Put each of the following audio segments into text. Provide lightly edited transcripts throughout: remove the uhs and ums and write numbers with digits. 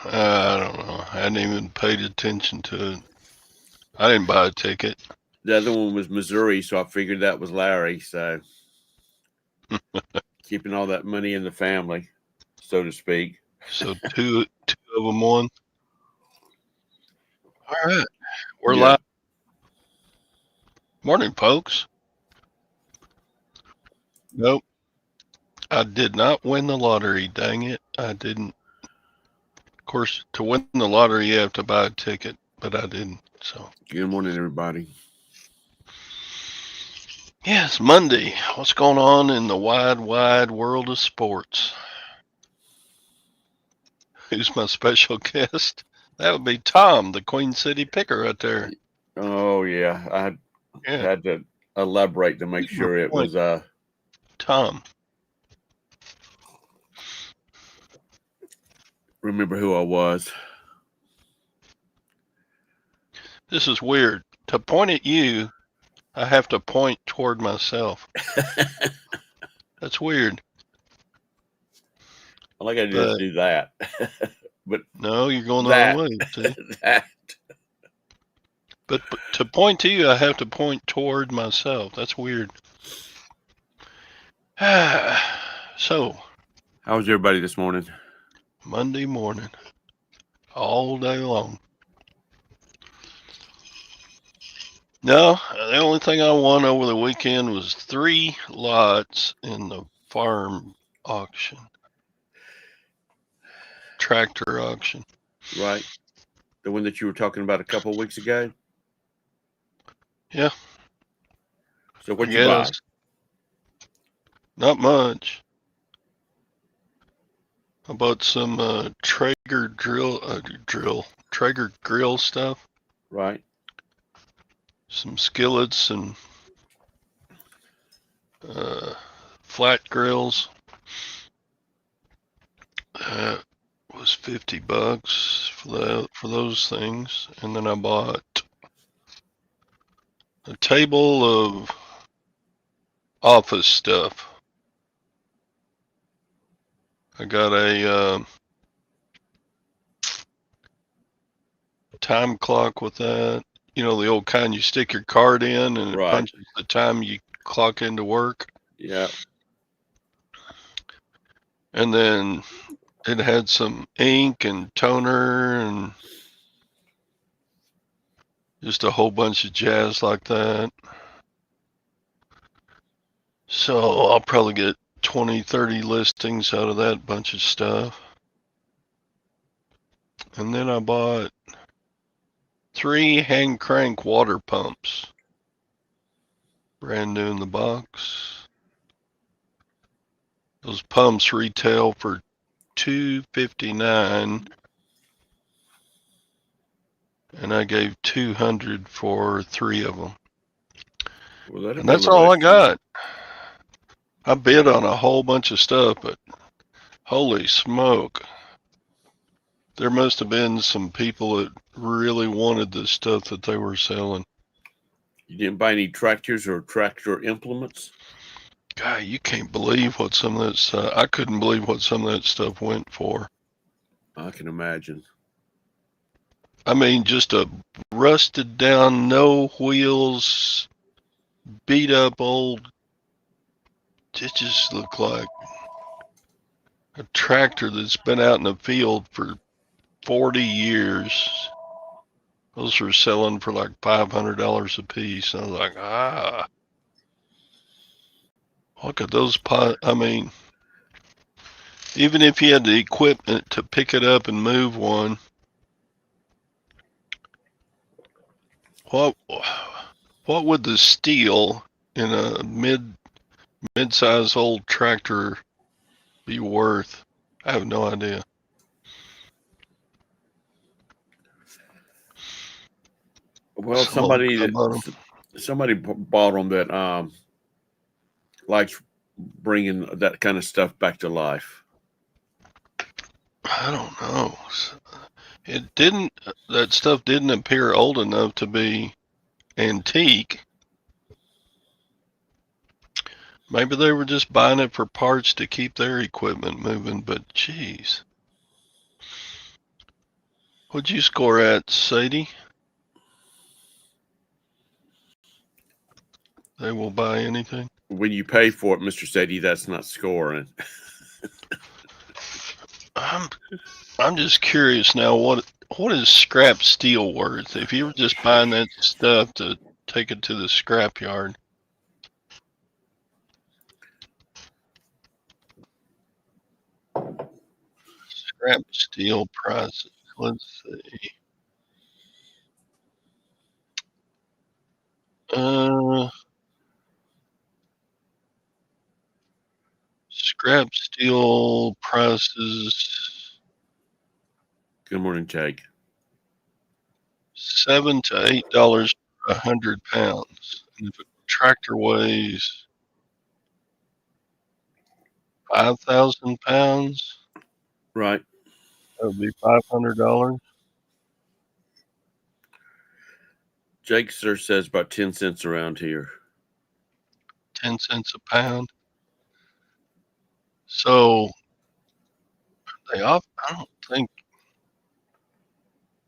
I don't know. I hadn't even paid attention to it. I didn't buy a ticket. The other one was Missouri, so I figured that was Larry. So keeping all that money in the family, so to speak. So two of them won. All right, we're Yeah. live. Morning, folks. Nope, I did not win the lottery. Dang it, I didn't. Of course, to win the lottery, you have to buy a ticket, but I didn't. So Good morning, everybody. yeah, it's Monday. What's going on in the wide, wide world of sports? Who's my special guest? That would be Tom, the Queen City picker right there. Oh yeah, I Yeah, had to elaborate to make give him sure a it point. was Tom. remember who I was. This is weird. To point at you, I have to point toward myself. That's weird. All I got to do is But do that. But no, you're going the wrong that way, see? that But to point to you, I have to point toward myself. That's weird. So, How was everybody this morning? Monday morning, all day long. No, the only thing I won over the weekend was 3 lots in the farm auction, tractor auction. Right, the one that you were talking about a couple of weeks ago. Yeah, So I what'd you buy? guess. Not much. I bought some Traeger grill stuff, Right, some skillets and flat grills. That was $50 for those things, and then I bought a table of office stuff. I got a time clock with that. You know, the old kind you stick your card in and it right, punches the time you clock into work. yeah. And then it had some ink and toner and just a whole bunch of jazz like that. So I'll probably get 20, 30 listings out of that bunch of stuff. And then I bought 3 hand crank water pumps, brand new in the box. Those pumps retail for $259, and I gave $200 for 3 of them. Well, that'd And be a that's little all I extra. got. I bid on a whole bunch of stuff, but holy smoke. There must have been some people that really wanted the stuff that they were selling. You didn't buy any tractors or tractor implements? God, you can't believe what some of that stuff, I couldn't believe what some of that stuff went for. I can imagine. I mean, just a rusted down, no wheels, beat up old, it just looked like a tractor that's been out in the field for 40 years. Those were selling for like $500 a piece. I was like, look at those pot. I mean, even if you had the equipment to pick it up and move one, what what would the steel in a mid-size old tractor be worth? I have no idea. Well, So I bought them. somebody bought them that likes bringing that kind of stuff back to life. I don't know. It didn't. That stuff didn't appear old enough to be antique. Maybe they were just buying it for parts to keep their equipment moving. But geez, What'd you score at, Sadie? They will buy anything. When you pay for it, Mr. Sadie, that's not scoring. I'm just curious now. What is scrap steel worth? If you were just buying that stuff to take it to the scrap yard. Scrap steel prices. Let's see. Scrap steel prices Good morning, Jake. $7 to $8 per 100 pounds. And if a tractor weighs 5,000 pounds, Right. that would be $500. Jake, sir, says about 10 cents around here. 10 cents a pound. So I don't think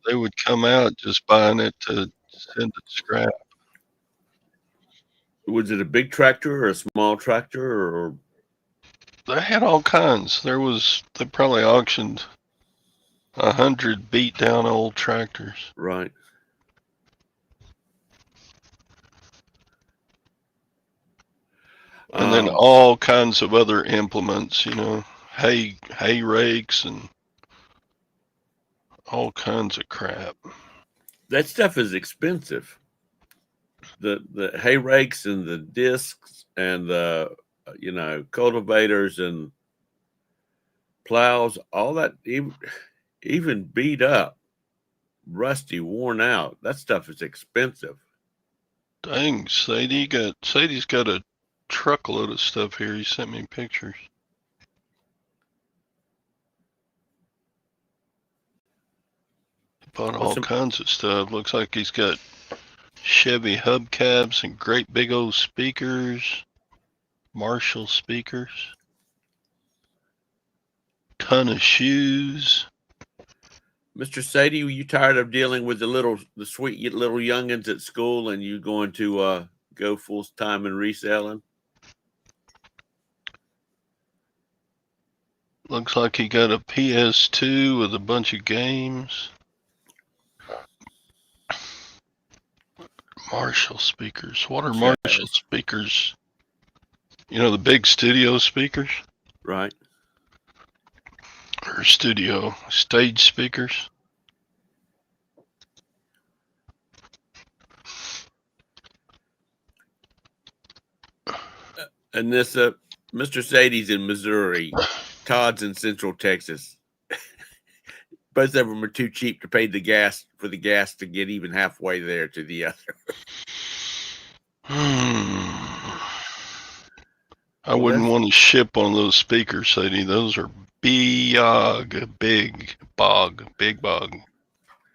they would come out just buying it to send it scrap. Was it a big tractor or a small tractor or? They had all kinds. They probably auctioned 100 beat down old tractors. Right. And then all kinds of other implements, hay rakes and all kinds of crap. That stuff is expensive. The hay rakes and the discs and the cultivators and plows, all that, even beat up, rusty, worn out. That stuff is expensive. Dang, Sadie's got a truckload of stuff here. He sent me pictures. He bought all kinds of stuff. Looks like he's got Chevy hubcaps and great big old speakers, Marshall speakers, ton of shoes. Mr. Sadie, are you tired of dealing with the sweet little youngins at school, and you going to go full time in reselling? Looks like he got a PS2 with a bunch of games. Marshall speakers. What are Marshall speakers? The big studio speakers? Right. Or stage speakers? And this, Mr. Sadie's in Missouri. Todd's in Central Texas. Both of them are too cheap to pay the gas to get even halfway there to the other. I wouldn't want to ship on those speakers, Sadie. Those are big bog,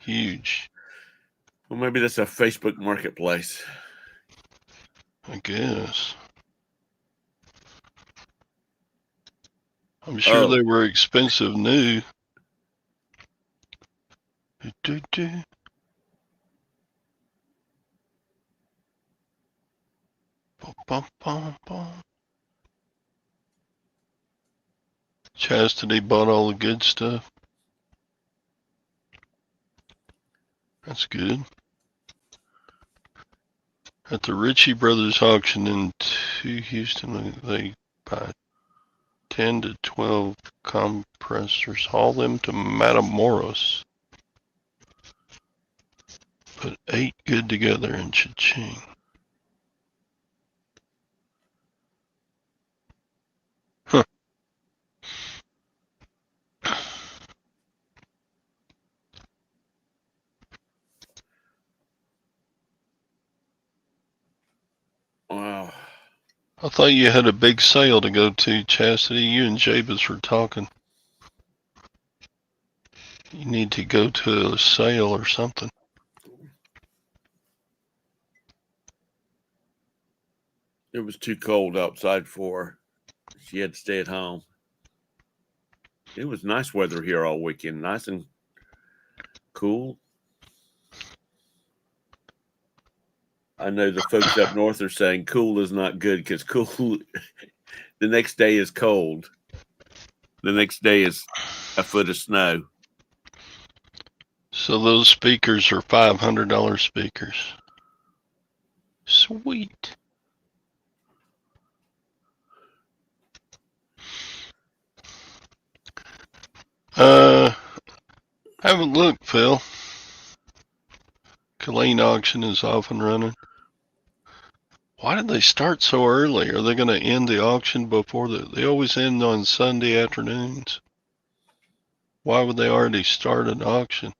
huge. Well, maybe that's a Facebook marketplace. I guess. I'm sure they were expensive new. Chastity bought all the good stuff. That's good. At the Ritchie Brothers auction in Houston, they buy 10 to 12 compressors, haul them to Matamoros. Put 8 good together in cha-ching. Huh. Wow. I thought you had a big sale to go to, Chastity. You and Jabez were talking. You need to go to a sale or something. It was too cold outside for her. She had to stay at home. It was nice weather here all weekend. Nice and Cool. I know the folks up north are saying cool is not good because cool the next day is cold. The next day is a foot of snow. So those speakers are $500 speakers. Sweet. Haven't looked, Phil. Killeen auction is off and running. Why did they start so early? Are they going to end the auction before they always end on Sunday afternoons? Why would they already start an auction?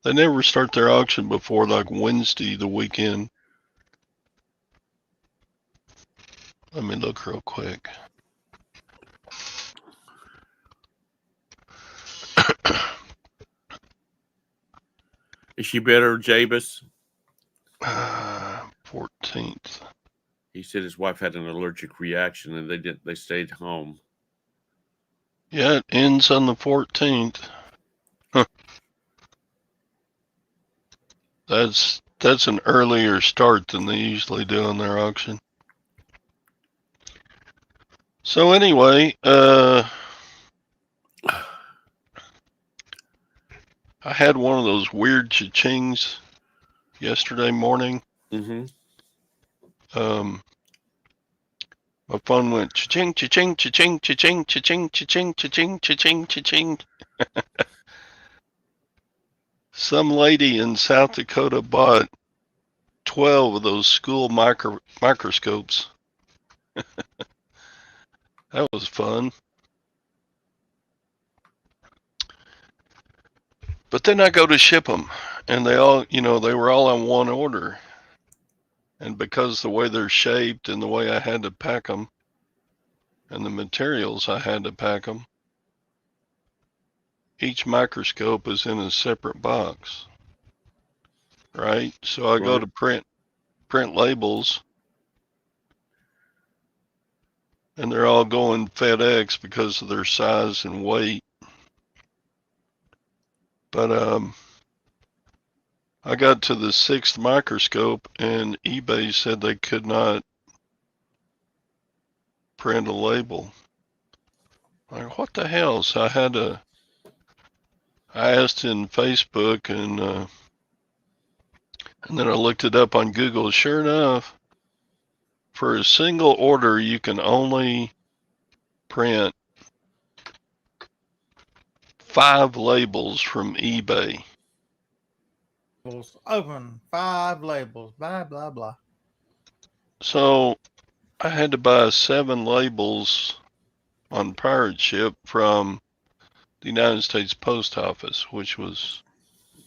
They never start their auction before like Wednesday, the weekend. Let me look real quick. Is she better, Jabus? 14th. He said his wife had an allergic reaction and they stayed home. Yeah, it ends on the 14th. Huh. That's an earlier start than they usually do on their auction. So anyway, I had one of those weird cha-chings yesterday morning. Mm-hmm. My phone went cha-ching, cha-ching, cha-ching, cha-ching, cha-ching, cha-ching, cha-ching, cha-ching, cha-ching. Some lady in South Dakota bought 12 of those school microscopes. That was fun. But then I go to ship them, and they all, they were all on one order. And because the way they're shaped and the way I had to pack them, and the materials I had to pack them, each microscope is in a separate box, right? So I go to print labels, and they're all going FedEx because of their size and weight. But I got to the 6th microscope, and eBay said they could not print a label. Like, what the hell? So I asked in Facebook, and then I looked it up on Google. Sure enough, for a single order, you can only print 5 labels from eBay. Open 5 labels, blah, blah, blah. So I had to buy 7 labels on pirate ship from the United States Post Office, which was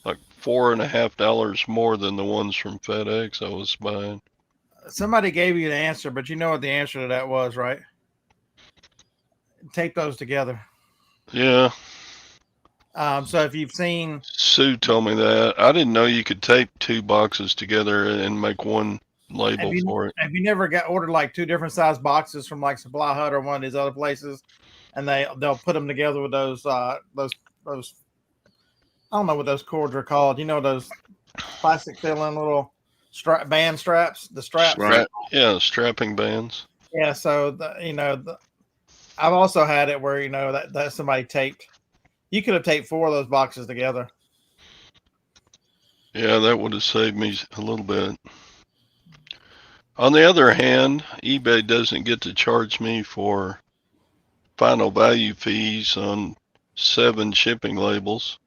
like $4.50 more than the ones from FedEx I was buying. Somebody gave you the answer, but you know what the answer to that was, right? Tape those together. Yeah. So if you've seen, Sue told me that. I didn't know you could tape 2 boxes together and make one label for it. Have you never got ordered like 2 different size boxes from like Supply Hut or one of these other places, and they'll put them together with those I don't know what those cords are called. You know, those plastic filling little band straps, the straps. Right. Yeah, strapping bands. Yeah. So I've also had it where that somebody taped. You could have taped 4 of those boxes together. Yeah, that would have saved me a little bit. On the other hand, eBay doesn't get to charge me for final value fees on 7 shipping labels,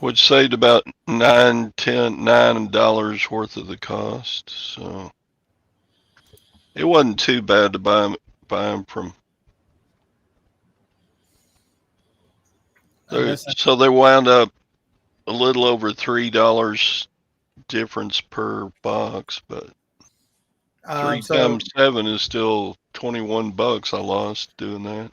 which saved about $9 worth of the cost. So it wasn't too bad to buy them from. So they wound up a little over $3 difference per box, but 3 times 7 is still $21 I lost doing that.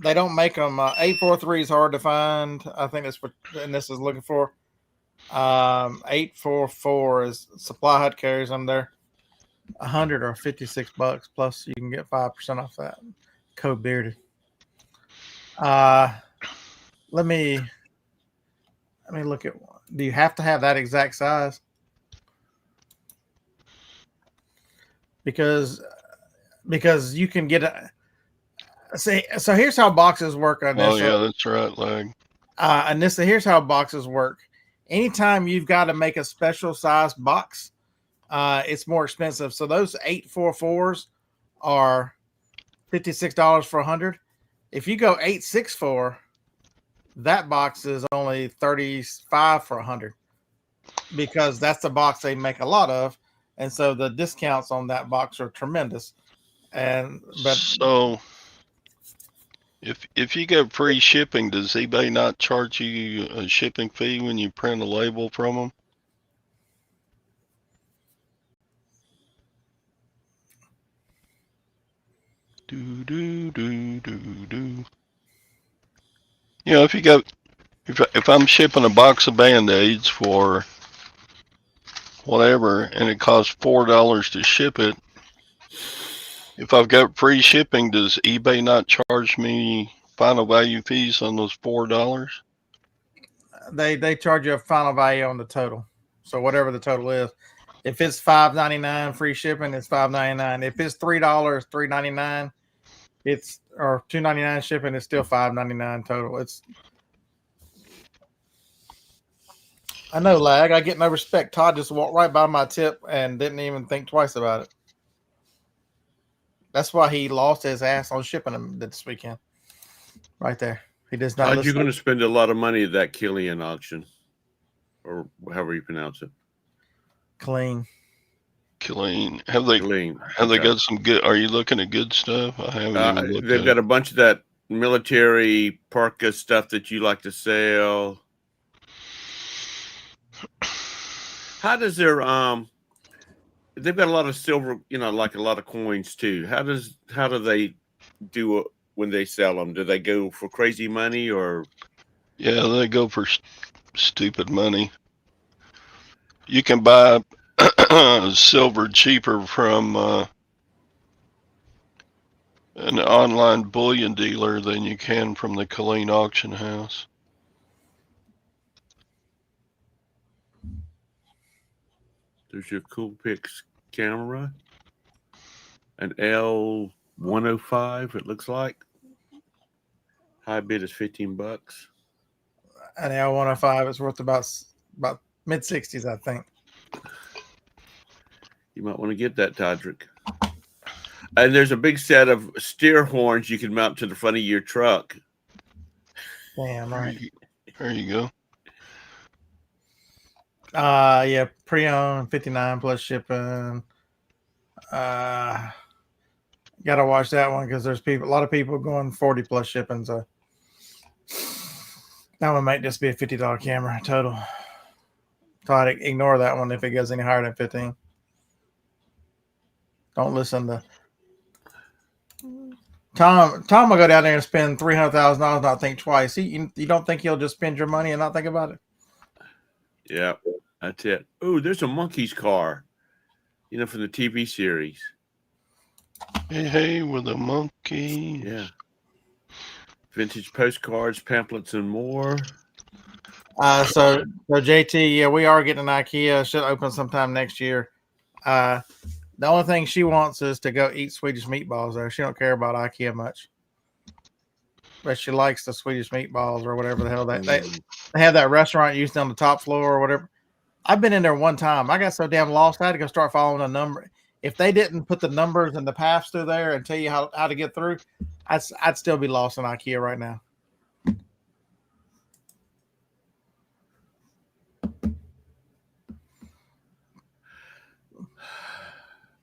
They don't make them. 843 is hard to find. I think that's what this is looking for. 844 is Supply Hut carries them there. 100 or $56 plus you can get 5% off that. Code bearded. let me look at. Do you have to have that exact size? Because you can get a. See, so here's how boxes work on Oh this. yeah, that's right, lag. And this here's how boxes work. Anytime you've got to make a special size box, it's more expensive. So those 844s are $56 for 100. If you go 864, that box is only 35 for 100 because that's the box they make a lot of, and so the discounts on that box are tremendous. But so if you get free shipping, does eBay not charge you a shipping fee when you print a label from them? Do do do do do. You know, if I'm shipping a box of Band-Aids for whatever, and it costs $4 to ship it, if I've got free shipping, does eBay not charge me final value fees on those $4? they charge you a final value on the total. So whatever the total is, if it's $5.99 free shipping, it's $5.99. If it's $3, $3.99, it's or $2.99 shipping, it's still $5.99 total. I know, lag. I get no respect. Todd just walked right by my tip and didn't even think twice about it. That's why he lost his ass on shipping them this weekend. Right there. He does not. Todd, you're going to spend a lot of money at that Killian auction, or however you pronounce it. Clean. Have they Killeen. Have they got some good? Are you looking at good stuff? I haven't even looked. They've got a bunch of that military parka stuff that you like to sell. How does their they've got a lot of silver, like a lot of coins too. How do they do it when they sell them? Do they go for crazy money or? Yeah, they go for stupid money. You can buy silver cheaper from an online bullion dealer than you can from the Killeen auction house. There's your Coolpix camera, an L105. It looks like high bid is $15. An L105 is worth about mid 60s, I think. You might want to get that, Todrick. And there's a big set of steer horns you can mount to the front of your truck. Damn right. There you go. Yeah, pre-owned 59 plus shipping. Gotta watch that one because there's a lot of people going 40 plus shipping. So that one might just be a $50 camera total. Todd, ignore that one if it goes any higher than 15. Don't listen to Tom. Tom will go down there and spend $300,000, not think twice. You don't think he'll just spend your money and not think about it? Yeah, that's it. Oh, there's a monkey's car, from the TV series. Hey, with a monkey. Yeah. Vintage postcards, pamphlets, and more. So JT, yeah, we are getting an IKEA. Should open sometime next year. The only thing she wants is to go eat Swedish meatballs there. She don't care about IKEA much. But she likes the Swedish meatballs or whatever the hell they have that restaurant used on the top floor or whatever. I've been in there one time. I got so damn lost. I had to go start following the number. If they didn't put the numbers and the paths through there and tell you how to get through, I'd still be lost in IKEA right now.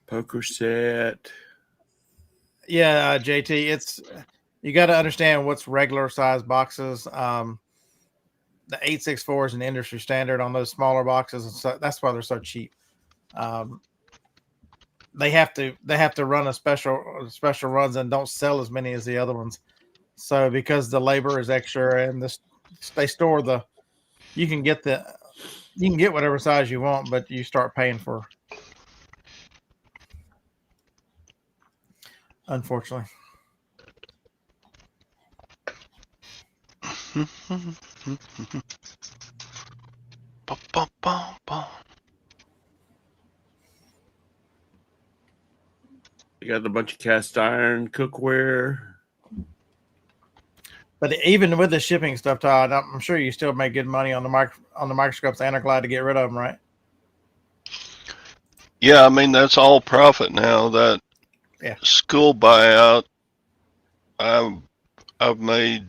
Poker set. Yeah, JT, you got to understand what's regular size boxes. The 864 is an industry standard on those smaller boxes, and so that's why they're so cheap. They have to run a special runs and don't sell as many as the other ones. So because the labor is extra and they store you can get whatever size you want, but you start paying for. Unfortunately. Bum, bum, bum, bum. You got a bunch of cast iron cookware. But even with the shipping stuff, Todd, I'm sure you still make good money on the microscopes, and are glad to get rid of them, right? Yeah, I mean that's all profit now. That Yeah. school buyout, I've made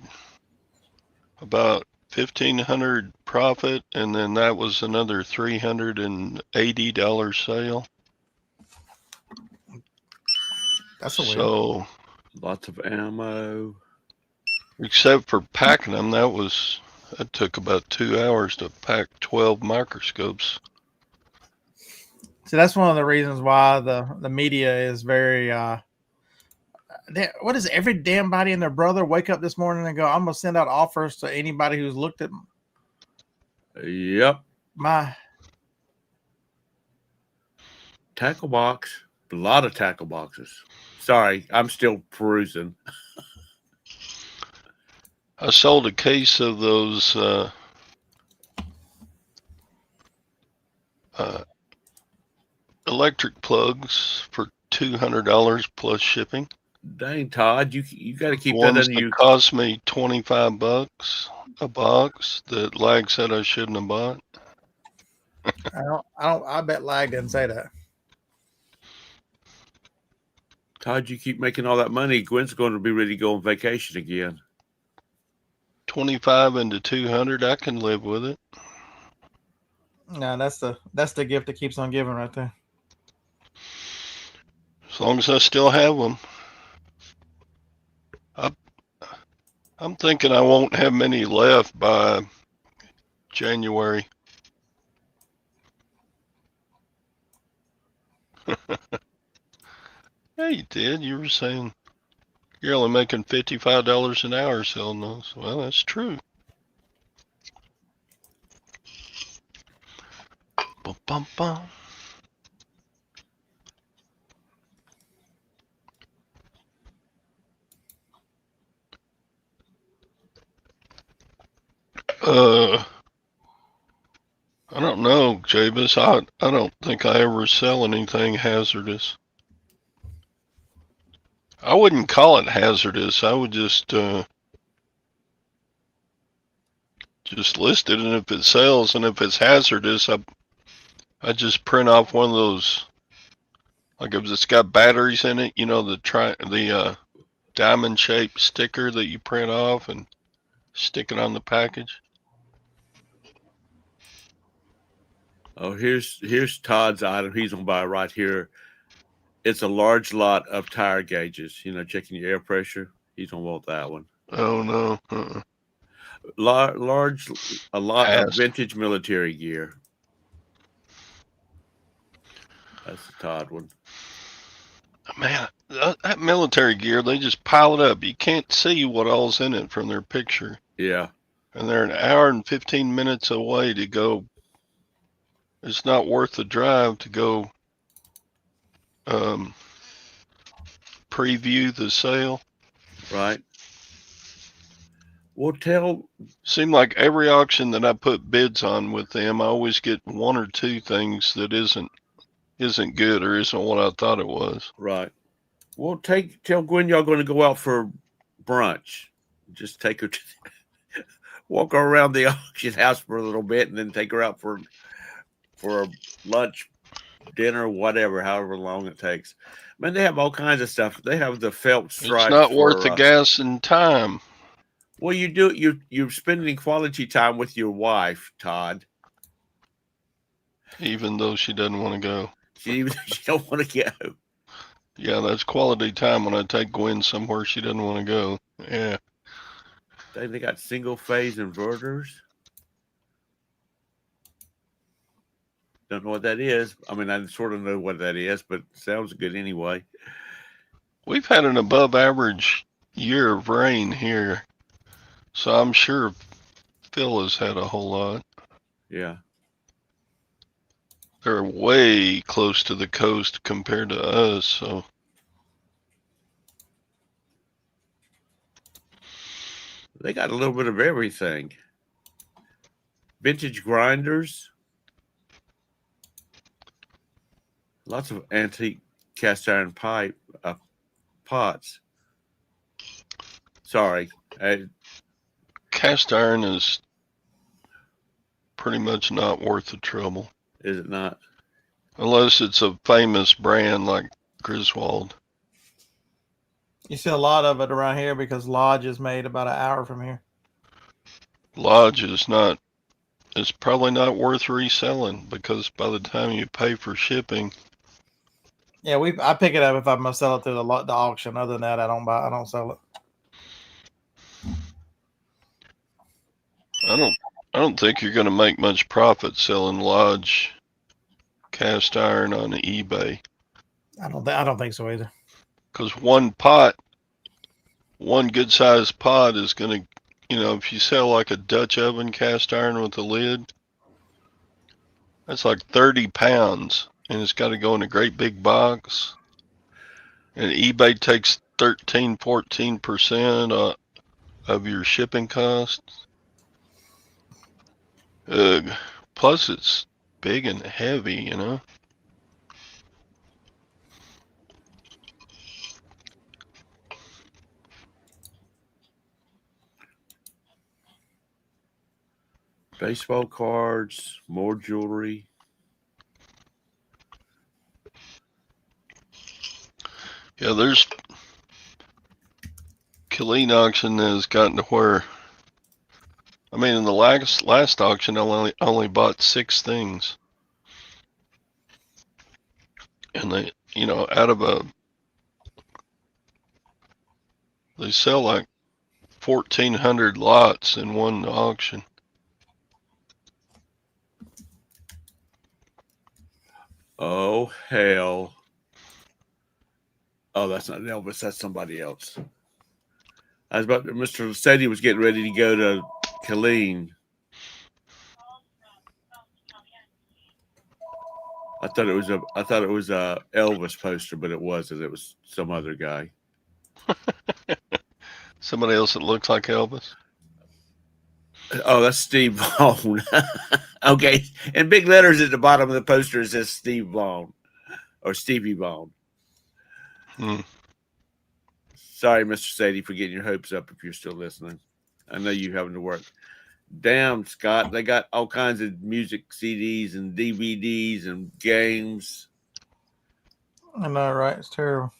about 1,500 profit, and then that was another $380 sale. That's a win. So, Lots of ammo. except for packing them, that took about 2 hours to pack 12 microscopes. So that's one of the reasons why the media is very. What is every damn body and their brother wake up this morning and go, I'm gonna send out offers to anybody who's looked at Yep. my Tackle box. A lot of tackle boxes. Sorry, I'm still perusing. I sold a case of those electric plugs for $200 plus shipping. Dang, Todd, you got to keep that Ones under that you. cost me $25 a box that Lag said I shouldn't have bought. I bet Lag didn't say that. Todd, you keep making all that money. Gwen's going to be ready to go on vacation again. 25 into 200, I can live with it. No, that's the gift that keeps on giving right there. As long as I still have them. I'm thinking I won't have many left by January. Yeah, you did. You were saying you're only making $55 an hour selling those. Well, that's true. Bum, bum, bum. I don't know, Jabez. I don't think I ever sell anything hazardous. I wouldn't call it hazardous. I would just list it, and if it sells, and if it's hazardous, I just print off one of those, like if it's got batteries in it, you know, the diamond-shaped sticker that you print off and stick it on the package. Oh, here's Todd's item. He's gonna buy right here. It's a large lot of tire gauges. You know, checking your air pressure. He's gonna want that one. Oh no. A lot Pass. of vintage military gear. That's the Todd one. Man, that military gear, they just pile it up. You can't see what all's in it from their picture. Yeah. And they're an hour and 15 minutes away to go. It's not worth the drive to go preview the sale. Right. Well, Seemed like every auction that I put bids on with them, I always get one or two things that isn't good or isn't what I thought it was. right. Well, tell Gwen y'all going to go out for brunch. Just take her walk her around the auction house for a little bit, and then take her out for a lunch, dinner, whatever, however long it takes. Man, they have all kinds of stuff. They have the felt stripes. It's not worth the gas and time. Well, you're spending quality time with your wife, Todd. Even though she doesn't want to go. She don't want to go. Yeah, that's quality time when I take Gwen somewhere she doesn't want to go. Yeah. They got single phase inverters. Don't know what that is. I mean, I sort of know what that is, but it sounds good anyway. We've had an above average year of rain here, so I'm sure Phil has had a whole lot. Yeah. They're way close to the coast compared to us, so. They got a little bit of everything. Vintage grinders. Lots of antique cast iron pots. Sorry. Cast iron is pretty much not worth the trouble. Is it not? Unless it's a famous brand like Griswold. You see a lot of it around here because Lodge is made about an hour from here. Lodge is not, it's probably not worth reselling because by the time you pay for shipping. Yeah, I pick it up if I'm gonna sell it to the auction. Other than that, I don't sell it. I don't think you're going to make much profit selling Lodge cast iron on eBay. I don't think so either. Because one good sized pot is going to, if you sell like a Dutch oven cast iron with a lid, that's like 30 pounds and it's got to go in a great big box. And eBay takes 14% of your shipping costs. Plus it's big and heavy, Baseball cards, more jewelry. Yeah, there's Killeen auction has gotten to where, I mean, in the last auction, I only bought 6 things, and they, they sell like 1,400 lots in one auction. Oh hell! Oh, that's not Elvis. That's somebody else. I was about. Mr. said he was getting ready to go to Killeen. I thought it was a Elvis poster, but it wasn't. It was some other guy. Somebody else that looks like Elvis. Oh, that's Steve Vaughn. Okay, in big letters at the bottom of the poster it says Steve Vaughn or Stevie Vaughn. Sorry, Mr. Sadie, for getting your hopes up if you're still listening. I know you having to work. Damn, Scott, they got all kinds of music CDs and DVDs and games. I know, right? It's terrible.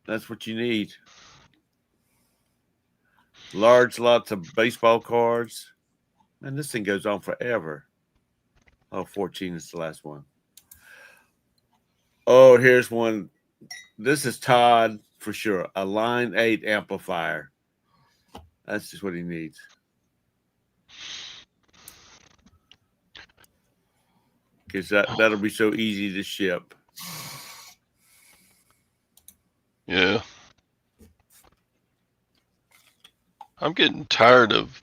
That's what you need. Large lots of baseball cards. Man, this thing goes on forever. Oh, 14 is the last one. Oh, here's one. This is Todd for sure. A Line 8 amplifier. That's just what he needs. Because that'll be so easy to ship. Yeah. I'm getting tired of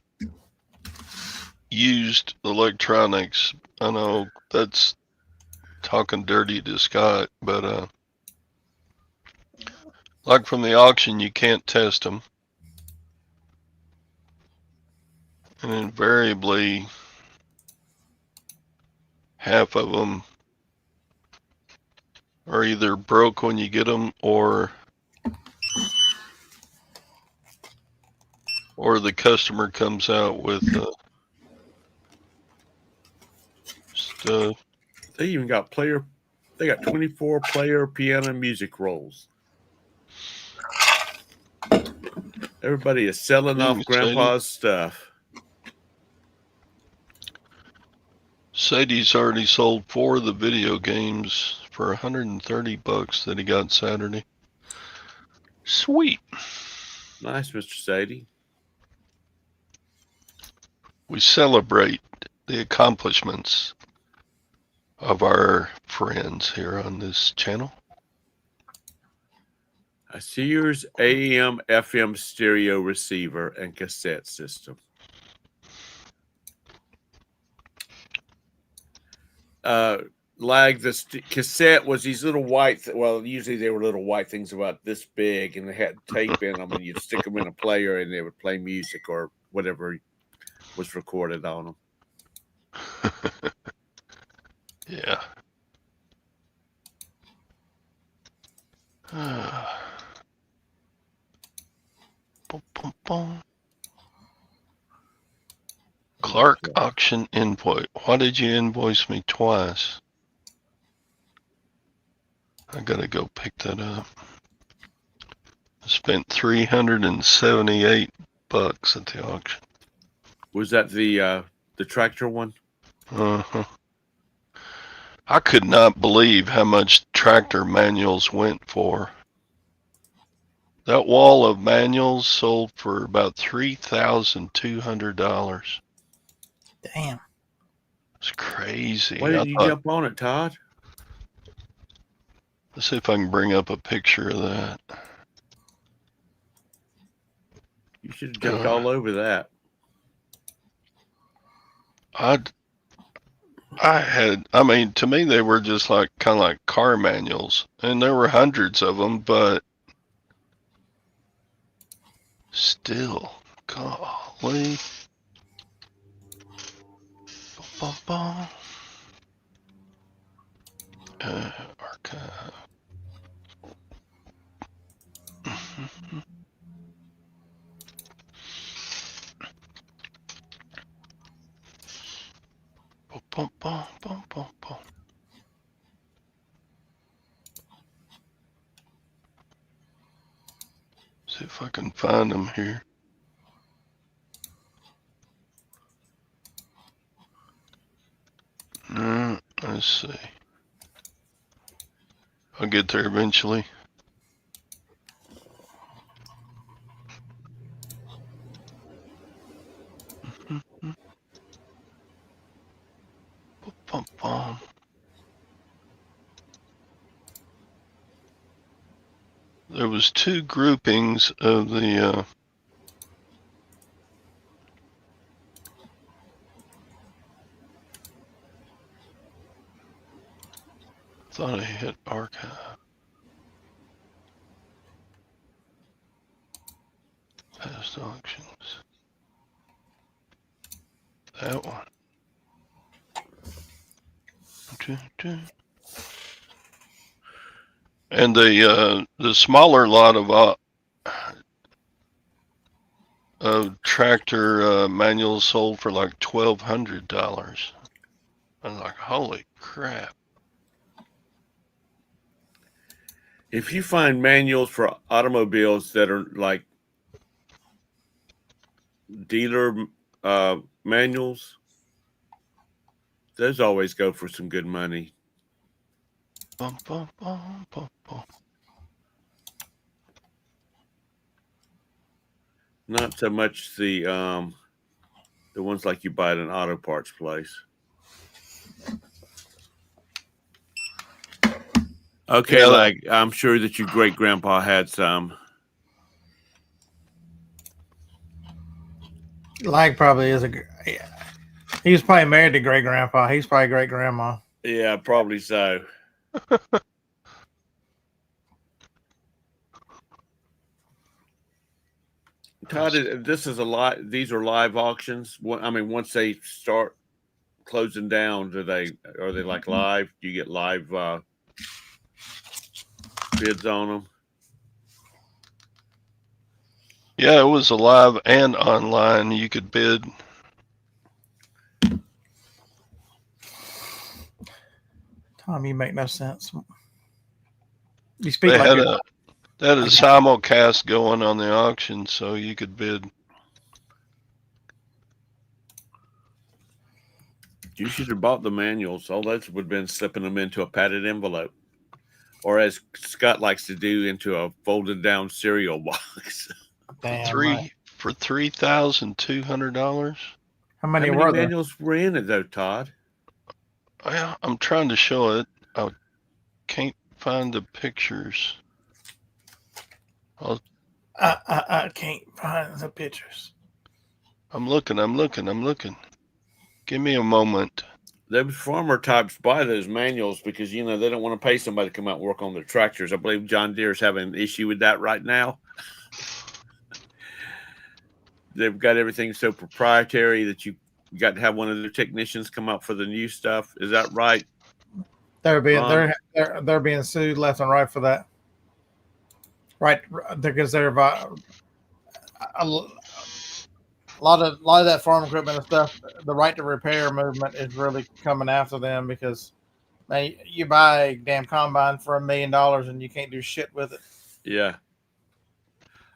used electronics. I know that's talking dirty to Scott, but like from the auction, you can't test them. And invariably, half of them are either broke when you get them or the customer comes out with stuff. They even got they got 24 player piano music rolls. Everybody is selling off Grandpa's stuff. Sadie's already sold 4 of the video games for $130 that he got Saturday. Sweet. Nice, Mr. Sadie. We celebrate the accomplishments of our friends here on this channel. A Sears AM FM stereo receiver and cassette system. The cassette was these little white, usually they were little white things about this big, and they had tape in them, and you'd stick them in a player, and they would play music or whatever was recorded on them. Yeah. Boom, boom, boom. Clark auction invoice. Why did you invoice me twice? I gotta go pick that up. I spent $378 at the auction. Was that the tractor one? Uh-huh. I could not believe how much tractor manuals went for. That wall of manuals sold for about $3,200. Damn. It's crazy. Why didn't you jump on it, Todd? Let's see if I can bring up a picture of that. You should have jumped all over that. I mean, to me, they were just like kind of like car manuals, and there were hundreds of them, but still, golly. Bum, bum, bum. Archive. Bum, bum, bum, bum, bum. See if I can find them here. Let's see. I'll get there eventually. Bum, bum. There was two groupings of the thought I hit archive. Past auctions. That one. And the smaller lot of tractor manuals sold for like $1,200. I'm like, holy crap. If you find manuals for automobiles that are like dealer manuals, those always go for some good money. Bum, bum, bum, bum, bum. Not so much the ones like you buy at an auto parts place. Okay, Yeah, like I'm sure that your great grandpa had some. Lag probably is yeah. He was probably married to great grandpa. He's probably great grandma. Yeah, probably so. Todd, this is a lot. These are live auctions. I mean, once they start closing down, are they like live? Do you get live bids on them? Yeah, it was live and online. You could bid. Tom, you make no sense. You speak They like had you're a simulcast going on the auction, so you could bid. You should have bought the manuals. All that would have been slipping them into a padded envelope, or as Scott likes to do, into a folded down cereal box. damn right. For $3,200. How many How were many there? manuals were in it though, Todd? I'm trying to show it. I can't find the pictures. I can't find the pictures. I'm looking. Give me a moment. Those farmer types buy those manuals because they don't want to pay somebody to come out and work on their tractors. I believe John Deere is having an issue with that right now. they've got everything so proprietary that you got to have one of their technicians come out for the new stuff. Is that right? They're being Ron? they're being sued left and right for that. Right, because they're a lot of that farm equipment and stuff. The right to repair movement is really coming after them because man, you buy a damn combine for $1 million and you can't do shit with it. Yeah.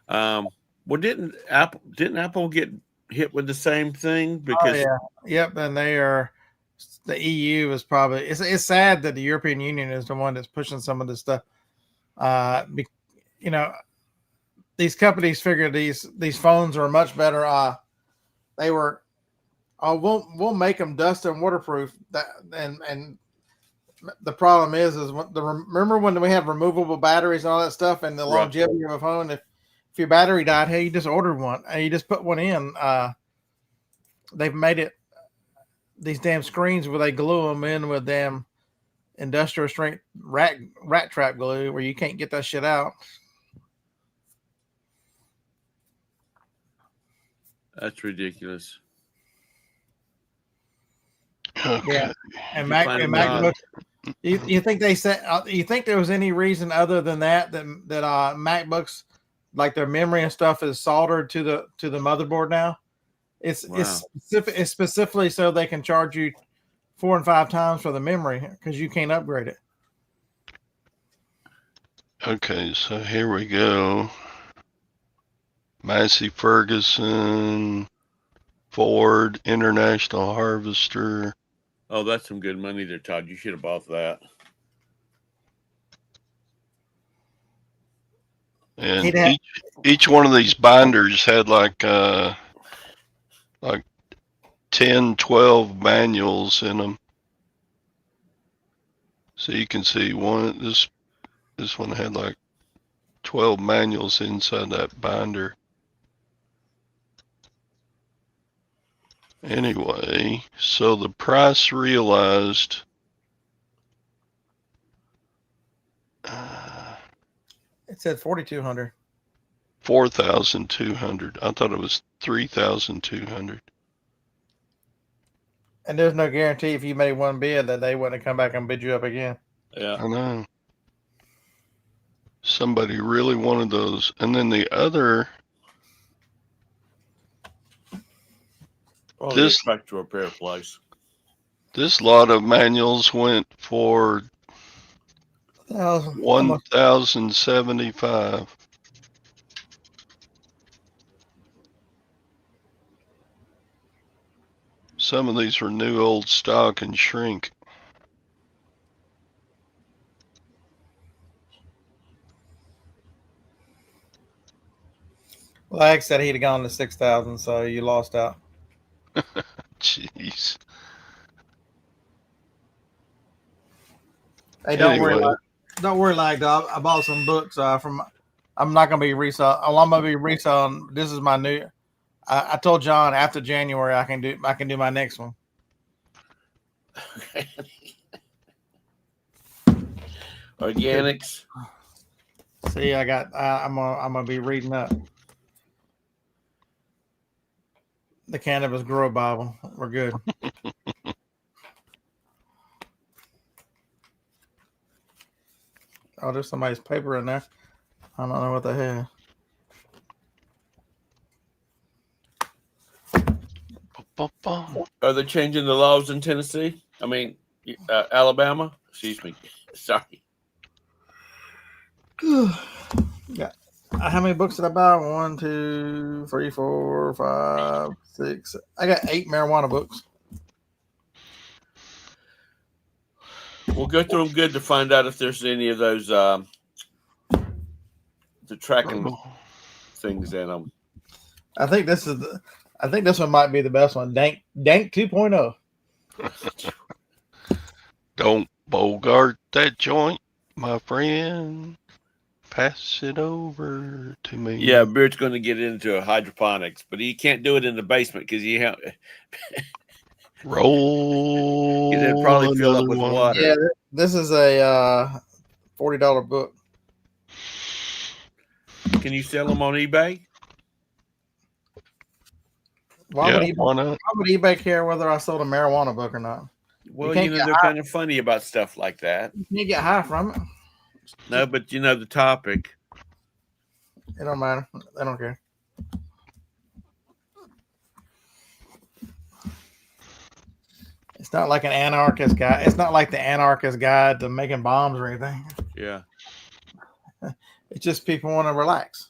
Well, didn't Apple get hit with the same thing? Because Yep, and the EU is probably it's sad that the European Union is the one that's pushing some of this stuff. You know, these companies figure these phones are much better. They were, we'll make them dust and waterproof. And the problem is remember when we had removable batteries and all that stuff and the longevity of a phone. If your battery died, hey, you just ordered one and you just put one in. They've made it these damn screens where they glue them in with damn industrial strength rat trap glue where you can't get that shit out. That's ridiculous. Okay. Yeah, and MacBook. You think they said? You think there was any reason other than that MacBooks, like their memory and stuff, is soldered to the motherboard now? It's specifically so they can charge you 4 and 5 times for the memory because you can't upgrade it. Okay, so here we go. Massey Ferguson, Ford, International Harvester. Oh, that's some good money there, Todd. You should have bought that. And each one of these binders had like 10, 12 manuals in them. So you can see this one had like 12 manuals inside that binder. Anyway, so the price realized it said 4,200. 4,200. I thought it was 3,200. And there's no guarantee if you made one bid that they wouldn't come back and bid you up again. Yeah, I know. Somebody really wanted those. And then the other. oh, this tractor repair place. This lot of manuals went for 1,075. Some of these are new old stock and shrink. Well, Alex said he'd have gone to 6,000, so you lost out. Jeez. Hey, don't worry, like I bought some books from. I'm not gonna be reselling. I'm gonna be reselling. This is my new. I told John after January I can do my next one. Organics. See, I'm gonna be reading up the Cannabis Grow Bible. We're good. Oh, there's somebody's paper in there. I don't know what the hell. Are they changing the laws in Tennessee? I mean, Alabama? Excuse me. Sorry. Yeah. How many books did I buy? 1, 2, 3, 4, 5, 6. I got 8 marijuana books. We'll go through them good to find out if there's any of those the tracking things in them. I think this one might be the best one. Dank 2.0. Don't bogart that joint, my friend. Pass it over to me. Yeah, Beard's going to get into hydroponics, but he can't do it in the basement because he roll. It'd probably fill up with water. Yeah, this is a $40 book. Can you sell them on eBay? Why would eBay, why not? why would eBay care whether I sold a marijuana book or not? Well, can't get they're kind of funny about stuff like that. You can't get high from it. No, but the topic. It don't matter. They don't care. It's not like an anarchist guy. It's not like the anarchist guide to making bombs or anything. Yeah. It's just people want to relax.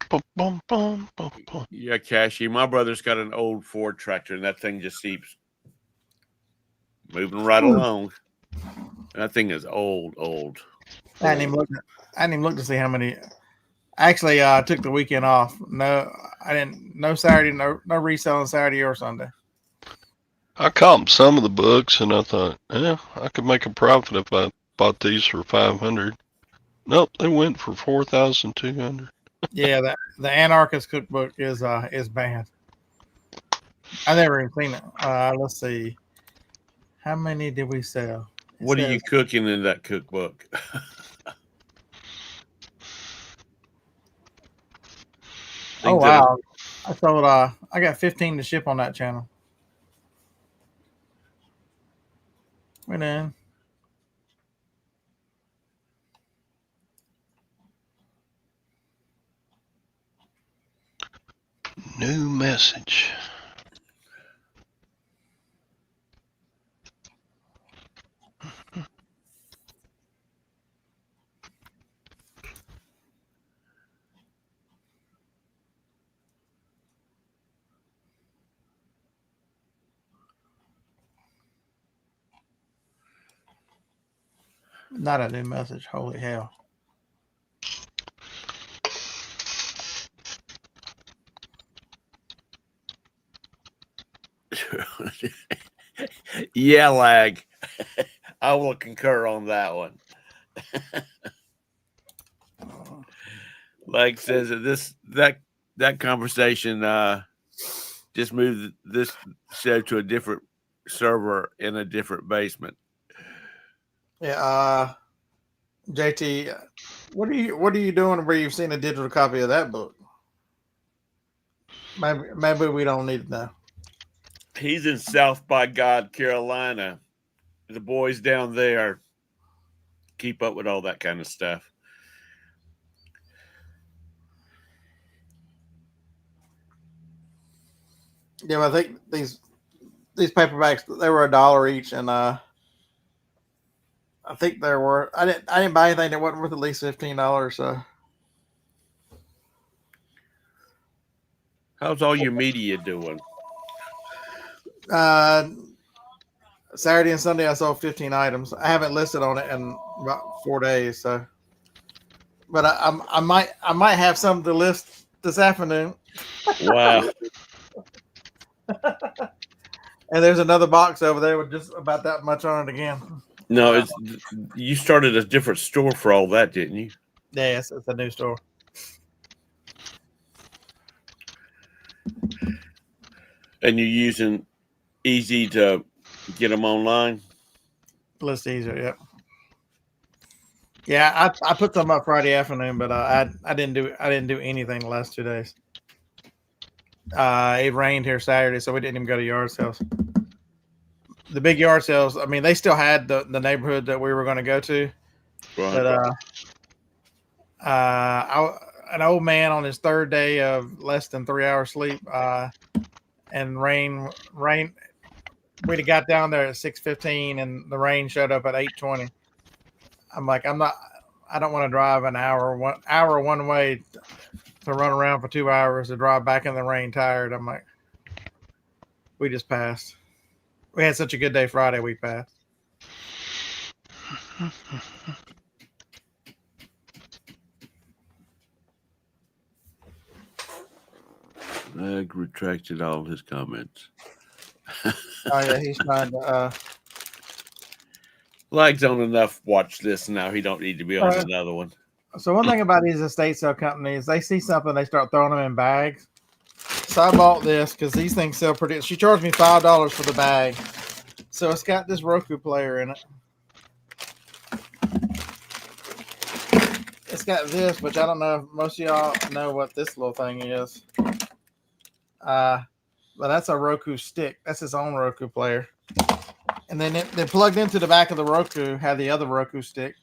Boom, boom, boom, boom, boom. Yeah, Cashy. My brother's got an old Ford tractor, and that thing just keeps moving right along. That thing is old. I didn't even look to see how many. Actually, I took the weekend off. No, I didn't. No Saturday. No resale on Saturday or Sunday. I comped some of the books, and I thought, I could make a profit if I bought these for $500. Nope, they went for $4,200. Yeah, the anarchist cookbook is banned. I never even seen it. Let's see. How many did we sell? What are you cooking in that cookbook? Oh wow! I sold. I got 15 to ship on that channel. Went in. New message. Not a new message. Holy hell. Yeah, lag. I will concur on that one. Lag says that that conversation just moved this show to a different server in a different basement. Yeah. JT, what are you doing where you've seen a digital copy of that book? Maybe we don't need to know. He's in South by God, Carolina. The boys down there keep up with all that kind of stuff. Yeah, I think these paperbacks, they were $1 each, and I think there were. I didn't buy anything that wasn't worth at least $15. So How's all your media doing? Saturday and Sunday I sold 15 items. I haven't listed on it in about 4 days. So, but I might have some to list this afternoon. Wow. And there's another box over there with just about that much on it again. No, you started a different store for all that, didn't you? Yeah, it's a new store. And you're using Easy to get them online? List easier, yep. Yeah, I put some up Friday afternoon, but I didn't do anything the last 2 days. It rained here Saturday, so we didn't even go to yard sales. The big yard sales, I mean, they still had the neighborhood that we were going to go to, Right. but an old man on his third day of less than 3 hours sleep, and rain. We'd got down there at 6:15, and the rain showed up at 8:20. I'm like, I don't want to drive an hour one way to run around for 2 hours to drive back in the rain tired. I'm like, we just passed. We had such a good day Friday, we passed. Leg retracted all his comments. Oh yeah, he's trying to. Lag's on enough watch this now. He don't need to be on another one. So one thing about these estate sale companies, they see something, they start throwing them in bags. So I bought this because these things sell pretty. She charged me $5 for the bag. So it's got this Roku player in it. It's got this, which I don't know if most of y'all know what this little thing is. But that's a Roku stick. That's his own Roku player. And then they plugged into the back of the Roku had the other Roku stick.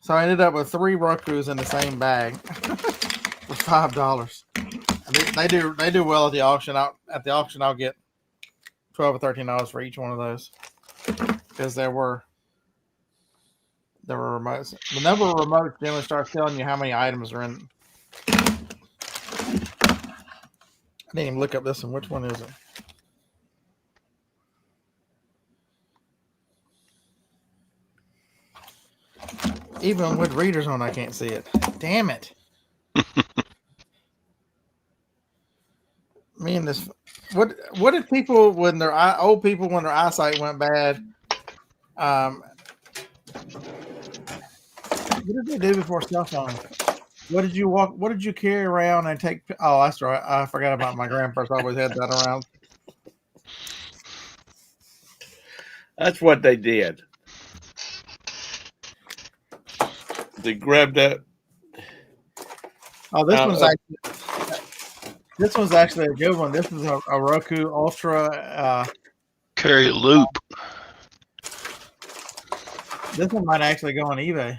So I ended up with 3 Rokus in the same bag for $5. They do well at the auction. At the auction, I'll get $12 or $13 for each one of those because there were remotes. The number of remotes generally starts telling you how many items are in. I didn't even look up this one. Which one is it? Even with readers on, I can't see it. Damn it. Me and this. What did people when their old people when their eyesight went bad? What did they do before cell phones? What did you carry around and take? Oh, that's right. I forgot about my grandpa's always had that around. That's what they did. They grabbed that. Oh, this one's actually a good one. This is a Roku Ultra. Carry a loop. This one might actually go on eBay.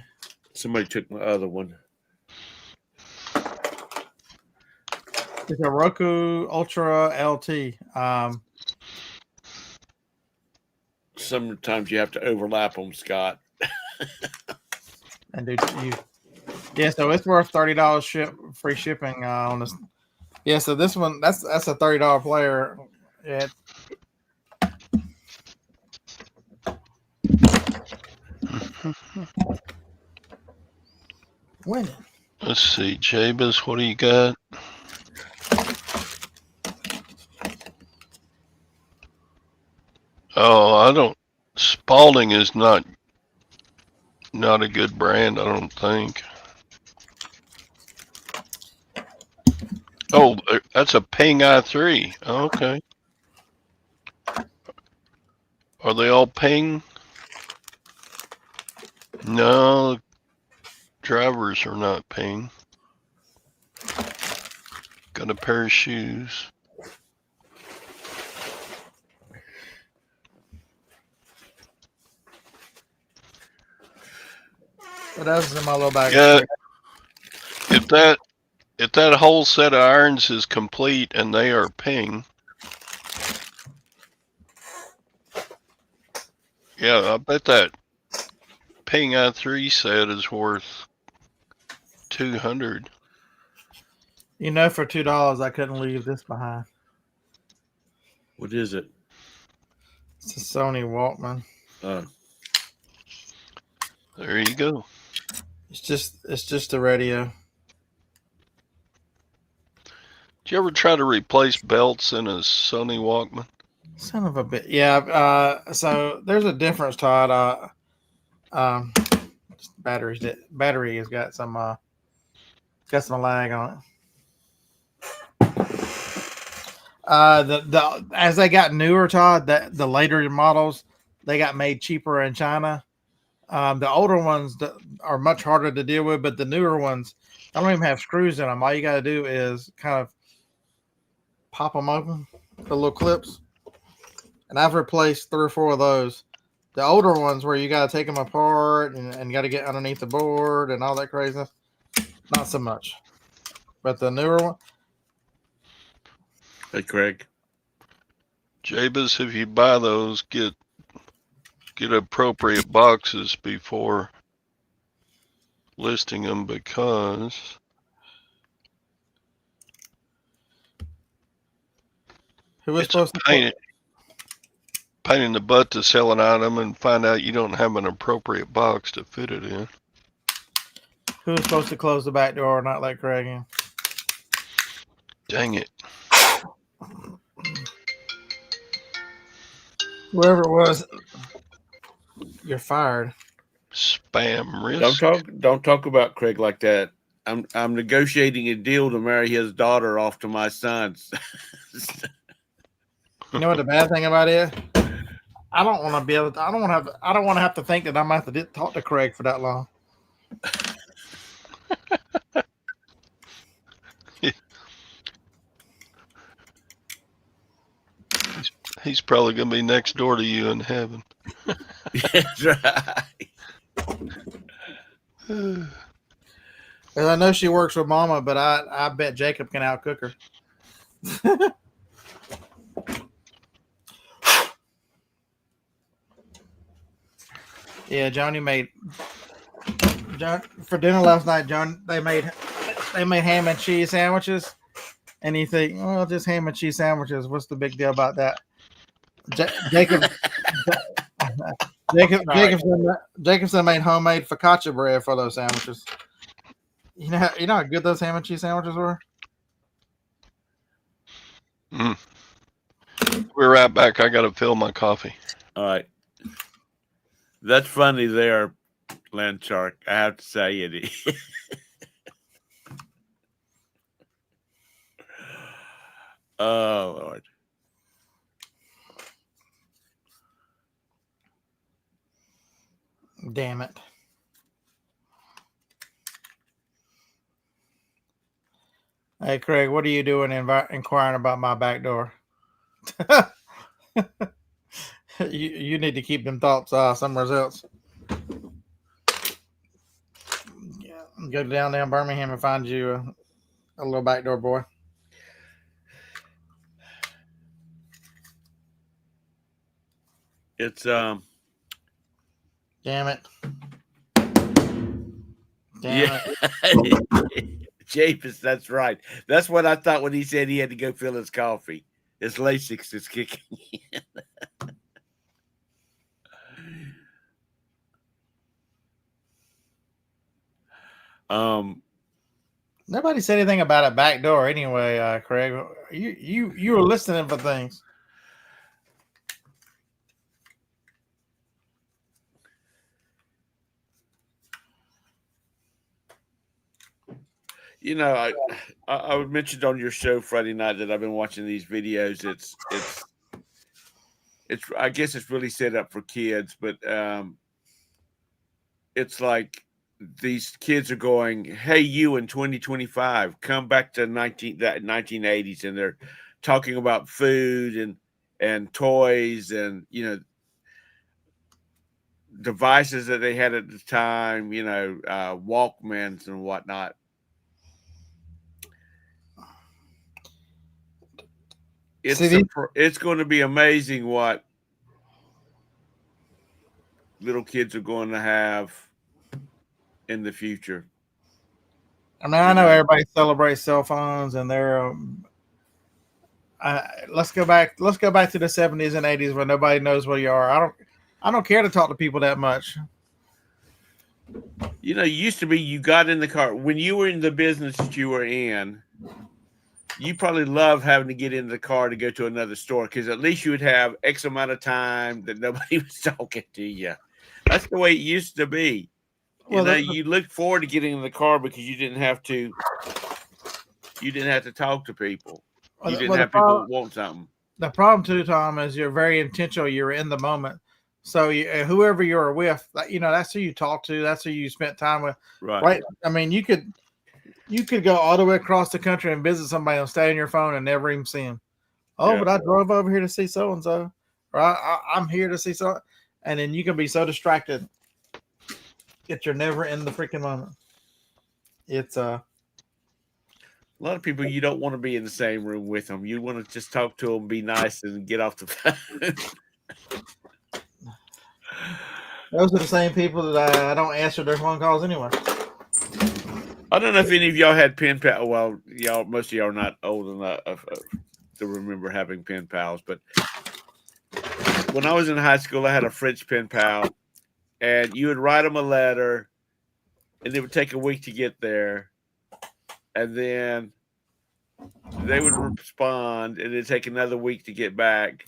Somebody took my other one. It's a Roku Ultra LT. Sometimes you have to overlap them, Scott. And yeah, so it's worth $30 free shipping on this. Yeah, so this one that's a $30 player. Yeah. Winning. Let's see, Jabez, what do you got? Oh, I don't. Spalding is not a good brand, I don't think. Oh, that's a Ping i3. Okay. Are they all Ping? No, drivers are not Ping. Got a pair of shoes. What else is in my little bag? Yeah. If that whole set of irons is complete and they are Ping, yeah, I bet that Ping i3 set is worth $200. You know, for $2, I couldn't leave this behind. What is it? It's a Sony Walkman. There you go. It's just a radio. Did you ever try to replace belts in a Sony Walkman? Son of a bit. Yeah. So there's a difference, Todd. Battery has got some lag on it. As they got newer, Todd, the later models they got made cheaper in China. The older ones are much harder to deal with, but the newer ones don't even have screws in them. All you got to do is kind of pop them open, the little clips. And I've replaced 3 or 4 of those. The older ones where you got to take them apart and got to get underneath the board and all that crazy, not so much. But the newer one. Hey, Craig. Jabez, if you buy those, get appropriate boxes before listing them because it's a pain in the butt to sell an item and find out you don't have an appropriate box to fit it in. Who's supposed to close the back door or not let Craig in? Dang it. Whoever it was, you're fired. Spam risk. Don't talk about Craig like that. I'm negotiating a deal to marry his daughter off to my sons. You know what the bad thing about it is? I don't want to be able to. I don't want to have to think that I'm going to have to talk to Craig for that long. He's probably gonna be next door to you in heaven. That's right. And I know she works with Mama, but I bet Jacob can outcook her. Yeah, Joni made for dinner last night. They made ham and cheese sandwiches, and you think, well, just ham and cheese sandwiches. What's the big deal about that? Jacobson made homemade focaccia bread for those sandwiches. You know how good those ham and cheese sandwiches were? Mm. We're right back. I gotta fill my coffee. All right. That's funny there, Land Shark. I have to say it. Oh, Lord. Damn it. Hey, Craig, what are you doing inquiring about my back door? you need to keep them thoughts somewhere else. Yeah, go down Birmingham and find you a little backdoor boy. It's Damn it. yeah. Japes, that's right. That's what I thought when he said he had to go fill his coffee. His Lasix is kicking in. Nobody said anything about a back door anyway, Craig. You were listening for things. You know, I mentioned on your show Friday night that I've been watching these videos. It's I guess it's really set up for kids, but it's like these kids are going, "Hey, you in 2025, come back to 1980s," and they're talking about food and toys and devices that they had at the time, Walkmans and whatnot. It's going to be amazing what little kids are going to have in the future. I mean, I know everybody celebrates cell phones, and they're. Let's go back to the 70s and 80s where nobody knows where you are. I don't care to talk to people that much. You used to be you got in the car when you were in the business that you were in. You probably love having to get into the car to go to another store because at least you would have X amount of time that nobody was talking to you. That's the way it used to be. You looked forward to getting in the car because you didn't have to talk to people. You didn't have people want something. The problem too, Tom, is you're very intentional. You're in the moment. So whoever you're with, that's who you talk to. That's who you spent time with. Right. I mean, you could go all the way across the country and visit somebody and stay on your phone and never even see them. Oh, yeah. But I drove over here to see so-and-so. Or I'm here to see so. And then you can be so distracted that you're never in the freaking moment. It's a lot of people you don't want to be in the same room with them. You want to just talk to them, be nice, and get off the phone. Those are the same people that I don't answer their phone calls anyway. I don't know if any of y'all had pen pals. Well, most of y'all are not old enough to remember having pen pals. But when I was in high school, I had a French pen pal, and you would write them a letter, and it would take a week to get there, and then they would respond, and it'd take another week to get back.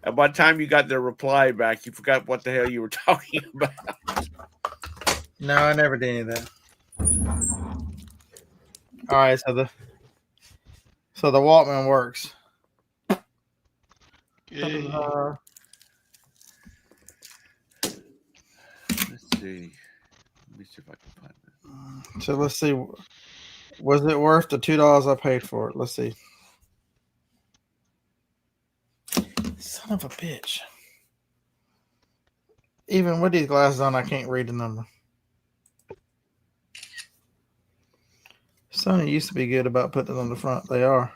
And by the time you got their reply back, you forgot what the hell you were talking about. No, I never did any of that. All right, so the Walkman works. Let's see. Let me see if I can find it. So let's see. Was it worth the $2 I paid for it? Let's see. Son Son of a bitch. Even with these glasses on, I can't read the number. Sony used to be good about putting it on the front. They are.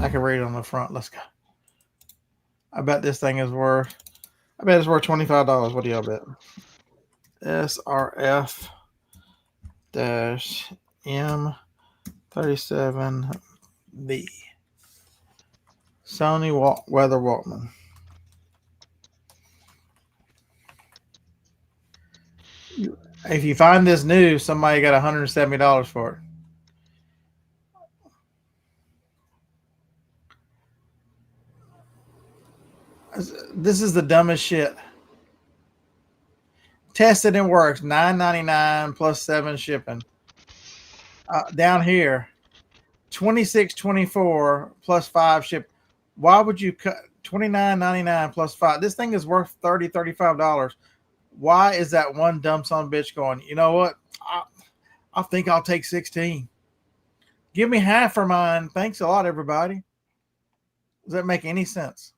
I can read it on the front. Let's go. I bet this thing is worth. I bet it's worth $25. What do y'all bet? SRF M37B Sony Weather Walkman. If you find this new, somebody got $170 for it. This is the dumbest shit. Tested and works. $9.99 plus 7 shipping. Down here, $26.24 plus 5 ship. Why would you cut $29.99 plus 5? This thing is worth $35. Why is that one dumb son of a bitch going, you know what? I think I'll take 16. Give me half for mine. Thanks a lot, everybody. Does that make any sense?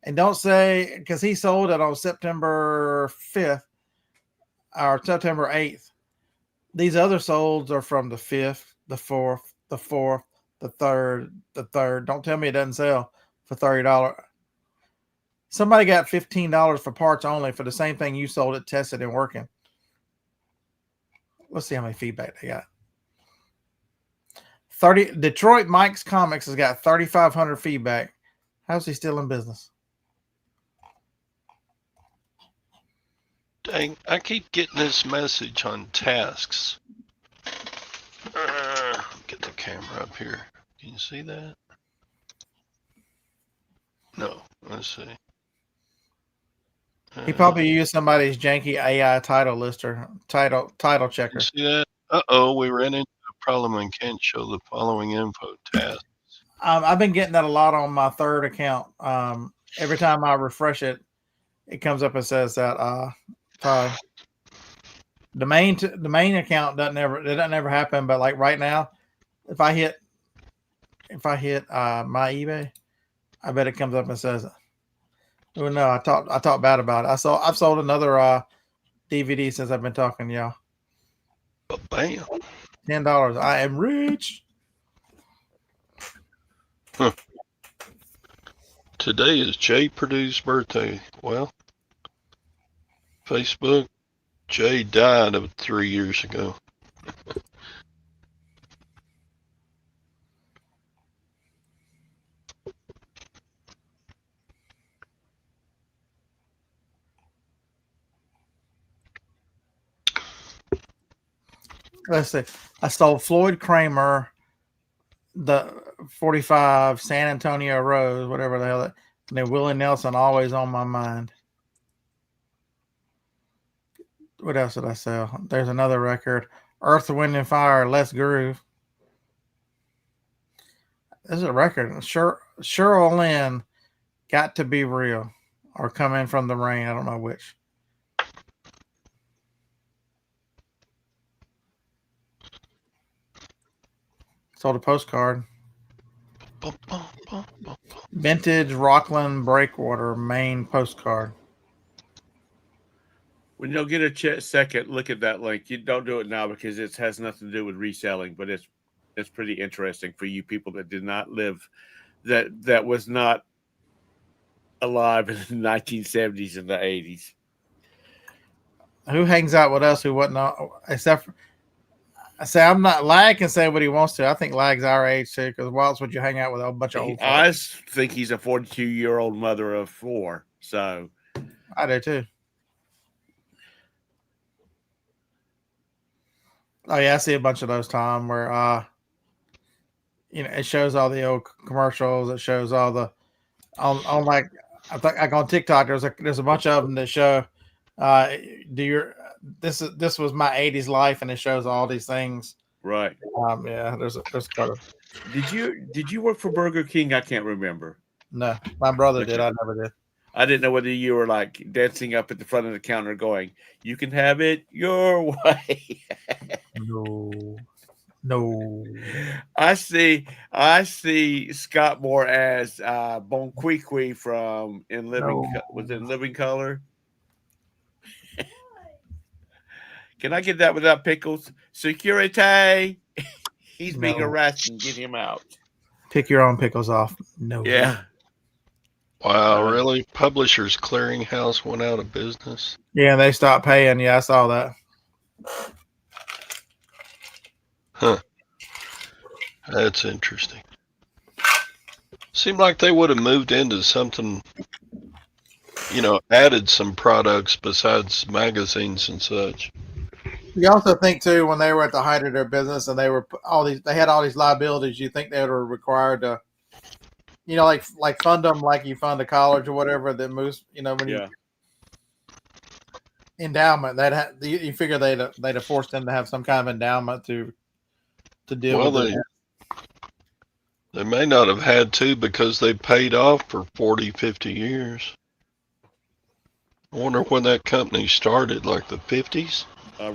And don't say, because he sold it on September 5th or September 8th. These other solds are from the 5th, the 4th, the 4th, the 3rd, the 3rd. Don't tell me it doesn't sell for $30. Somebody got $15 for parts only for the same thing you sold it, tested, and working. Let's see how many feedback they got. 30 Detroit Mike's Comics has got 3,500 feedback. How's he still in business? Dang, I keep getting this message on tasks. Get the camera up here. Can you see that? No, let's see. He probably used somebody's janky AI title lister, title checker. See that? Uh-oh, we ran into a problem and can't show the following info tasks. I've been getting that a lot on my third account. Every time I refresh it, it comes up and says that probably the main account doesn't ever happen. But like right now, if I hit my eBay, I bet it comes up and says, "Oh no, I talked bad about it." I've sold another DVD since I've been talking to y'all. Bam. $10. I am rich. Huh. Today is Jay Purdue's birthday. Well, Facebook, Jay died of 3 years ago. Let's see. I stole Floyd Kramer, the 45 San Antonio Rose, whatever the hell that. And then Willie Nelson, always on my mind. What else did I sell? There's another record. Earth, Wind, and Fire, Let's Groove. This is a record. Cheryl Lynn, Got to Be Real, or Come In From the Rain. I don't know which. Sold a postcard. Vintage Rockland Breakwater, Maine postcard. When you'll get a second, look at that link. You don't do it now because it has nothing to do with reselling, but it's pretty interesting for you people that did not live, that was not alive in the 1970s and the 80s. Who hangs out with us? Who wasn't? Except for, I say I'm not. Lag can say what he wants to. I think Lag's our age too. Because why else would you hang out with a bunch of old? I think he's a 42-year-old mother of 4. So I do too. Oh yeah, I see a bunch of those, Tom, where it shows all the old commercials. It shows all the on like I think like on TikTok. There's a bunch of them that show this was my 80s life, and it shows all these things. Right. Yeah. There's quite a. Did you work for Burger King? I can't remember. No, my brother did. I never did. I didn't know whether you were like dancing up at the front of the counter going, "You can have it your way." No. I see Scott more as Bon Qui from In Living No. was it Living Color? Can I get that without pickles? Security. He's being No. arrested. Get him out. Pick your own pickles off. No. Yeah. Wow, really? Publishers Clearinghouse went out of business. Yeah, they stopped paying. Yeah, I saw that. Huh. That's interesting. Seemed like they would have moved into something, added some products besides magazines and such. You also think too, when they were at the height of their business and they had all these liabilities, you think they were required to, like fund them like you fund a college or whatever that moves, when you endowment you figure they'd have forced them to have some kind of endowment to deal with it. They may not have had to because they paid off for 40, 50 years. I wonder when that company started, like the 50s? I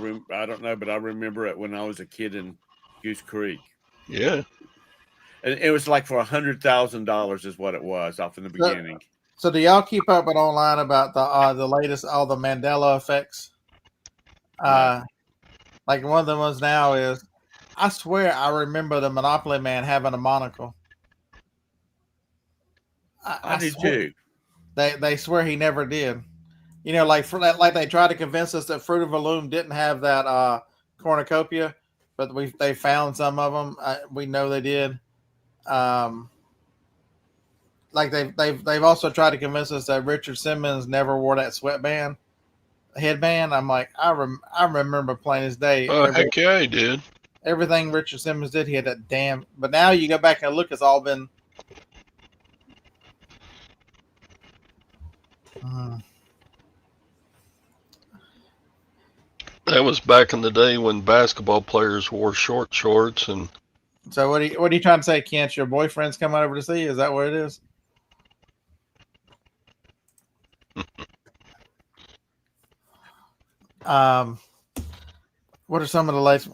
don't know, but I remember it when I was a kid in Goose Creek. Yeah. And it was like for $100,000 is what it was off in the beginning. So do y'all keep up with online about the latest, all the Mandela effects? Like one of the ones now is, I swear I remember the Monopoly man having a monocle. I do too. They swear he never did. Like for that, like they tried to convince us that Fruit of the Loom didn't have that cornucopia, but they found some of them. We know they did. Like they've also tried to convince us that Richard Simmons never wore that headband. I'm like, I remember plain as day. Oh, heck yeah, he did. Everything Richard Simmons did, he had that damn. But now you go back and look, it's all been. That was back in the day when basketball players wore short shorts and. So what are you trying to say, Kent? Your boyfriend's coming over to see you? Is that what it is? What are some of the latest?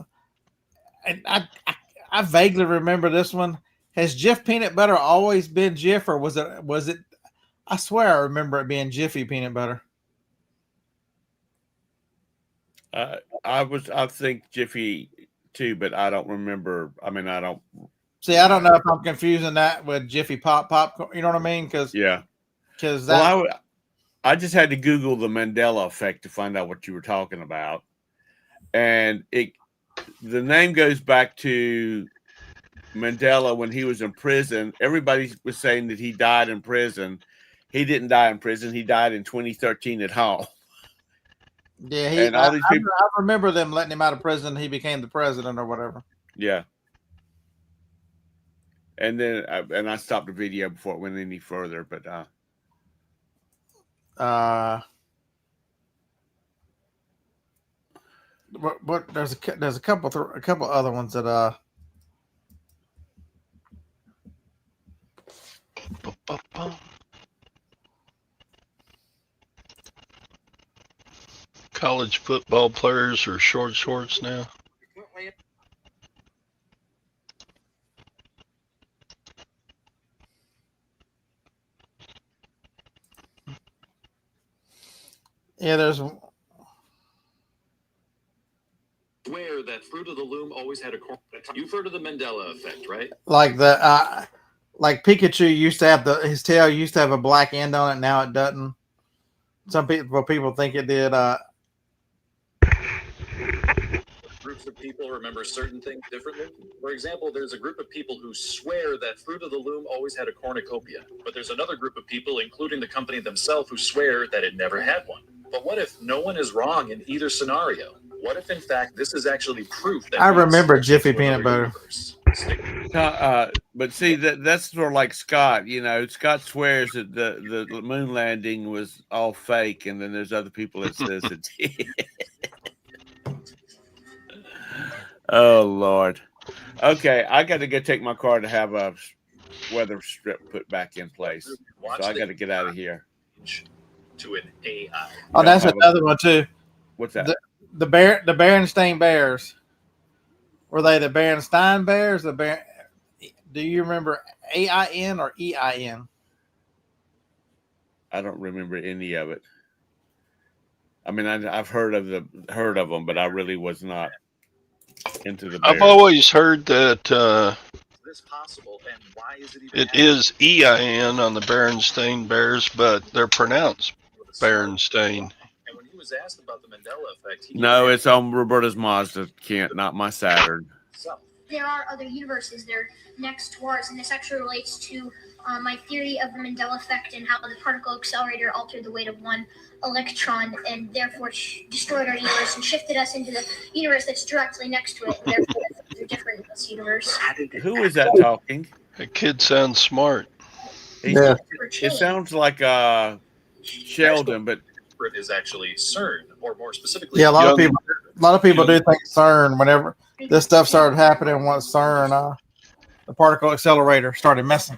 I vaguely remember this one. Has Jif peanut butter always been Jif, or was it? I swear I remember it being Jiffy peanut butter. I think Jiffy too, but I don't remember. I mean, I don't see. I don't know if I'm confusing that with Jiffy popcorn. You know what I mean? Because I just had to Google the Mandela effect to find out what you were talking about, and the name goes back to Mandela when he was in prison. Everybody was saying that he died in prison. He didn't die in prison. He died in 2013 at home. Yeah, I remember them letting him out of prison. He became the president or whatever. Yeah. And then I stopped the video before it went any further, but what there's a couple other ones that College football players are short shorts now. Yeah, there's. Swear that Fruit of the Loom always had a corn. You've heard of the Mandela effect, right? Like like Pikachu used to have his tail used to have a black end on it. Now it doesn't. Some people think it did. Groups of people remember certain things differently. For example, there's a group of people who swear that Fruit of the Loom always had a cornucopia. But there's another group of people, including the company themselves, who swear that it never had one. But what if no one is wrong in either scenario? What if, in fact, this is actually proof that I remember Jiffy peanut butter. But see, that's sort of like Scott. Scott swears that the moon landing was all fake, and then there's other people that says it did. Oh, Lord. Okay, I got to go take my car to have a weather strip put back in place. So I got to get out of here. To an AI. Oh, that's another one too. What's that? The Berenstain Bears. Were they the Berenstain Bears? Do you remember AIN or EIN? I don't remember any of it. I mean, I've heard of them, but I really was not into the Bears. I've always heard that This possible, and why is it even it happening? is EIN on the Berenstain Bears, but they're pronounced Berenstain. And when he was asked about the Mandela effect, he No, it's on Roberta's Mazda, Kent, not my Saturn. There are other universes there next to ours, and this actually relates to my theory of the Mandela effect and how the particle accelerator altered the weight of one electron and therefore destroyed our universe and shifted us into the universe that's directly next to it, and therefore things are different in this universe. Who is that talking? That kid sounds smart. Yeah. It sounds like Sheldon, but is actually CERN, or more specifically, Yeah, a lot of Young- people do think CERN. Whenever this stuff started happening, once CERN, the particle accelerator started messing.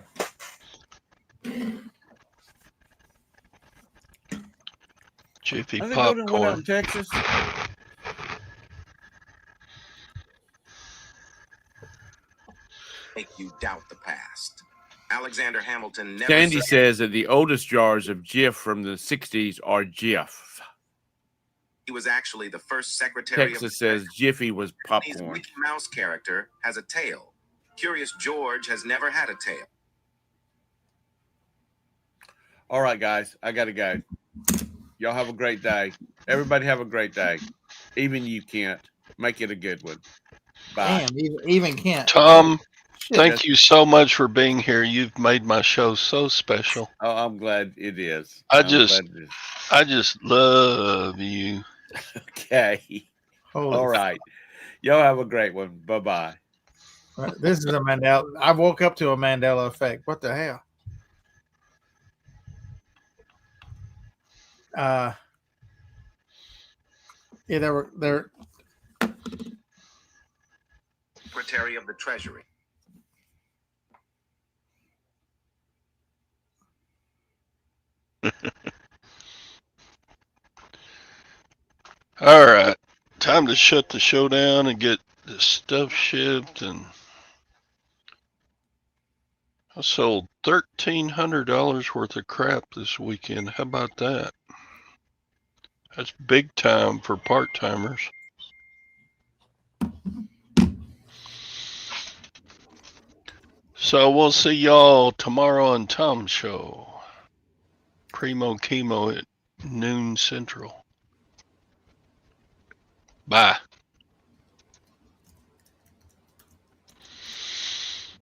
Jiffy are they building one out in popcorn. Texas? Make you doubt the past. Alexander Hamilton never Sandy said says that the oldest jars of Jif from the 60s are Jif. he was actually the first secretary Texas of says Jiffy was Disney's popcorn. Mickey Mouse character has a tail. Curious George has never had a tail. All right, guys, I got to go. Y'all have a great day. Everybody have a great day. Even you can't. Make it a good one. Bye. Damn, even can't. Tom, Shit. thank you so much for being here. You've made my show so special. Oh, I'm glad it is. I I'm just- glad it is. I just love you. Okay. Holy All right. Y'all have a great one. Bye-bye. This is a Mandela. I woke up to a Mandela effect. What the hell? Yeah, there. Secretary of the Treasury. All right. Time to shut the show down and get this stuff shipped. And I sold $1,300 worth of crap this weekend. How about that? That's big time for part-timers. So we'll see y'all tomorrow on Tom's show. Primo Chemo at noon Central. Bye.